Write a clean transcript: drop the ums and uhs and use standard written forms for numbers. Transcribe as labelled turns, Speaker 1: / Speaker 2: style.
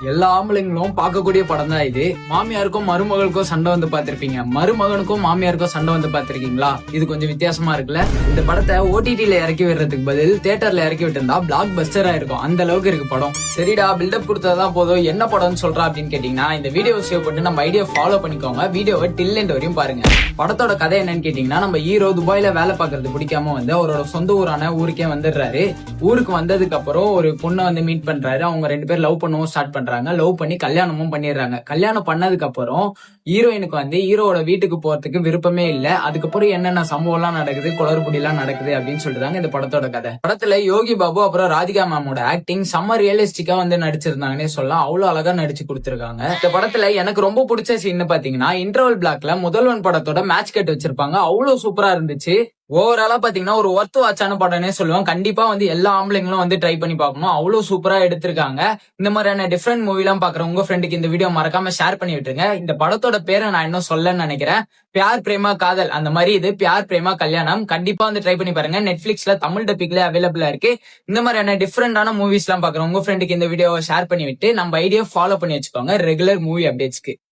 Speaker 1: எல்லா ஆம்பளைங்களும் பார்க்கக்கூடிய படம் தான் இது. மாமியாருக்கும் மருமகளுக்கும் சண்டை வந்து பாத்திருப்பீங்க, மருமகனுக்கும் மாமியாருக்கும் சண்டை வந்து பாத்திருக்கீங்களா? இது கொஞ்சம் வித்தியாசமா இருக்குல்ல. இந்த படத்தை ஓடிடில இறக்கி விடுறதுக்கு பதில் தியேட்டர்ல இறக்கி விட்டுருந்தா பிளாக் பஸ்டரா இருக்கும். அந்த அளவுக்கு இருக்கு படம். சரிடா, பில்டப் கொடுத்ததான் போதும், என்ன படம்னு சொல்றா அப்படின்னு கேட்டீங்கன்னா இந்த வீடியோ சேவ் பண்ணி நம்ம ஐடியா ஃபாலோ பண்ணிக்கோங்க. வீடியோவை டில் எண்ட் வரையும் பாருங்க. படத்தோட கதை என்னன்னு கேட்டீங்கன்னா, நம்ம ஹீரோ துபாயில வேலை பாக்குறது பிடிக்காம வந்து அவரோட சொந்த ஊரான ஊருக்கே வந்துடுறாரு. ஊருக்கு வந்ததுக்கு அப்புறம் ஒரு பொண்ணை வந்து மீட் பண்றாரு. அவங்க ரெண்டு பேர் லவ் பண்ணவும் ஸ்டார்ட் பண்றாங்க. லவ் பண்ணி கல்யாணமும் பண்ணிடுறாங்க. கல்யாணம் பண்ணதுக்கு அப்புறம் ஹீரோயினுக்கு வந்து ஹீரோட வீட்டுக்கு போறதுக்கு விருப்பமே இல்ல. அதுக்கப்புறம் என்னென்ன சம்பவம் எல்லாம் நடக்குது, குளறுபடி எல்லாம் நடக்குது அப்படின்னு சொல்லிட்டாங்க இந்த படத்தோட கதை. படத்துல யோகி பாபு அப்புறம் ராதிகா மேமோட ஆக்டிங் செம்ம ரியலிஸ்டிக்கா வந்து நடிச்சிருந்தாங்கன்னே சொல்லலாம். அவ்வளவு அழகா நடிச்சு கொடுத்திருக்காங்க. இந்த படத்துல எனக்கு ரொம்ப பிடிச்ச சீன் பாத்தீங்கன்னா, இன்டர்வல் பிளாக்ல முதல்வன் படத்தோட மேட்ச் கட் வச்சிருப்பாங்க. அவ்வளவு சூப்பரா இருந்துச்சு. ஓவராலா பாத்தீங்கன்னா ஒரு ஒர்த் வாட்சான படம்னே சொல்லுவேன். கண்டிப்பா வந்து எல்லா ஆம்பளைங்களும் வந்து ட்ரை பண்ணி பார்க்கணும். அவ்வளவு சூப்பரா எடுத்திருக்காங்க. இந்த மாதிரியான டிஃப்ரெண்ட் மூவி எல்லாம் பாக்குற உங்க ஃப்ரெண்டுக்கு இந்த வீடியோ மறக்காம ஷேர் பண்ணி விட்டுருங்க. இந்த படத்தோட பேரை நான் இன்னும் சொல்லன்னு நினைக்கிறேன். பியார் பிரேமா காதல், அந்த மாதிரி இது பியார் பிரேமா கல்யாணம். கண்டிப்பா வந்து ட்ரை பண்ணி பாருங்க. நெட்ஃபிளிக்ஸ்ல தமிழ் டப்பிக்ல அவைலபிளா இருக்கு. இந்த மாதிரியான டிஃப்ரெண்டான மூவிஸ் எல்லாம் பாக்குற உங்க ஃப்ரெண்டுக்கு இந்த வீடியோவை ஷேர் பண்ணி விட்டு நம்ம ஐடியா ஃபாலோ பண்ணி வச்சுக்கோங்க ரெகுலர் மூவி அப்டேட்ஸ்க்கு.